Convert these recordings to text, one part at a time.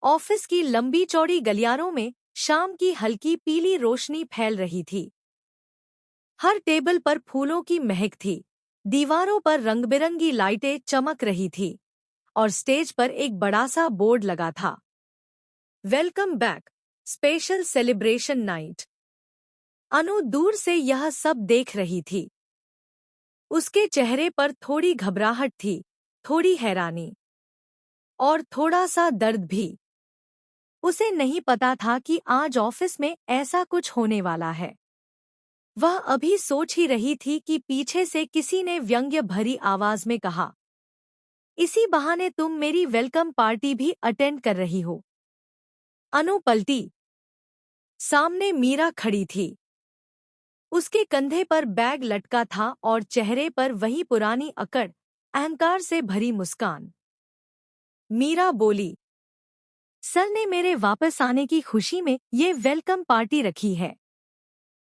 Office की लंबी चौड़ी गलियारों में शाम की हल्की पीली रोशनी फैल रही थी। हर टेबल पर फूलों की महक थी, दीवारों पर रंग-बिरंगी लाइटें चमक रही थी और स्टेज पर एक बड़ा सा बोर्ड लगा था। Welcome back, special celebration night. Anu दूर से यह सब देख रही थी। उसके चेहरे पर थोड़ी घबराहट थी, थोड़ी हैरानी और थोड़ा सा दर्द भी। उसे नहीं पता था कि आज ऑफिस में ऐसा कुछ होने वाला है। वह अभी सोच ही रही थी कि पीछे से किसी ने व्यंग्य भरी आवाज में कहा, इसी बहाने तुम मेरी वेलकम पार्टी भी अटेंड कर रही हो। अनु पलटी। सामने मीरा खड़ी थी। उसके कंधे पर बैग लटका था और चेहरे पर वही पुरानी अकड़, अहंकार से भरी मुस्कान। मीरा बोली, सर ने मेरे वापस आने की खुशी में ये वेलकम पार्टी रखी है।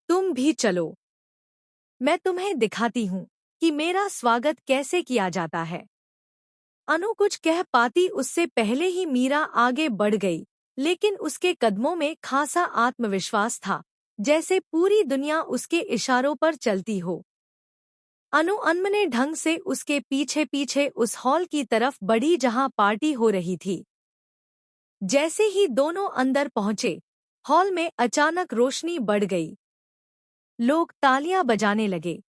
तुम भी चलो। मैं तुम्हें दिखाती हूँ कि मेरा स्वागत कैसे किया जाता है। अनु कुछ कह पाती उससे पहले ही मीरा आगे बढ़ गई, लेकिन उसके कदमों में खासा आत्मविश्वास था, जैसे पूरी दुनिया उसके इशारों पर चलती हो। अनु अनमने ढंग से उसके पीछे पीछे उस हॉल की तरफ बढ़ी जहां पार्टी हो रही थी। जैसे ही दोनों अंदर पहुंचे, हॉल में अचानक रोशनी बढ़ गई। लोग तालियां बजाने लगे।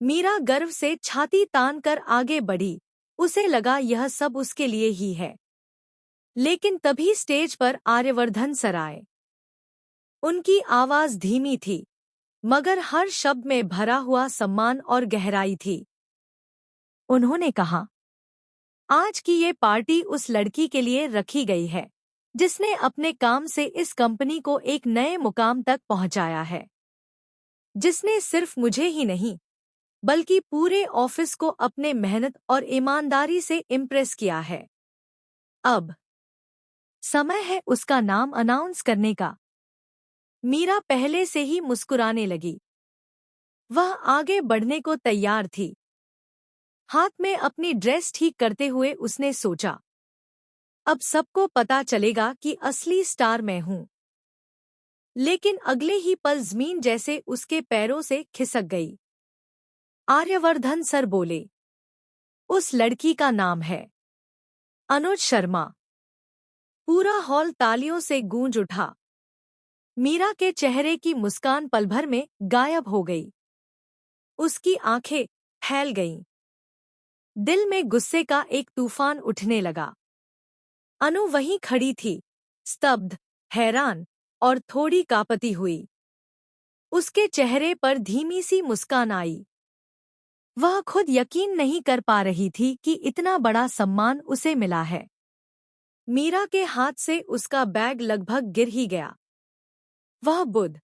मीरा गर्व से छाती तान कर आगे बढ़ी, उसे लगा यह सब उसके लिए ही है। लेकिन तभी स्टेज पर आर्यवर्धन सर आए। उनकी आवाज धीमी थी, मगर हर शब्द में भरा हुआ सम्मान और गहराई थी। उन्होंने कहा, आज की ये पार्टी उस लड़की के लिए रखी गई है, जिसने अपने काम से इस कंपनी को एक नए मुकाम तक पहुंचाया है। जिसने सिर्फ मुझे ही नहीं, बल्कि पूरे ऑफिस को अपने मेहनत और ईमानदारी से इम्प्रेस किया है। अब समय है उसका नाम अनाउंस करने का। मीरा पहले से ही मुस्कुराने लगी। वह आगे बढ़ने को तैयार थी। हाथ में अपनी ड्रेस ठीक करते हुए उसने सोचा, अब सबको पता चलेगा कि असली स्टार मैं हूं। लेकिन अगले ही पल ज़मीन जैसे उसके पैरों से खिसक गई। आर्यवर्धन सर बोले, उस लड़की का नाम है अनुज शर्मा। पूरा हॉल तालियों से गूंज उठा। मीरा के चेहरे की मुस्कान पल भर में गायब हो गई। उसकी आंखें फैल गईं। दिल में गुस्से का एक तूफान उठने लगा। अनु वहीं खड़ी थी, स्तब्ध, हैरान और थोड़ी कांपती हुई। उसके चेहरे पर धीमी सी मुस्कान आई। वह खुद यकीन नहीं कर पा रही थी कि इतना बड़ा सम्मान उसे मिला है। मीरा के हाथ से उसका बैग लगभग गिर ही गया। वह बुद्ध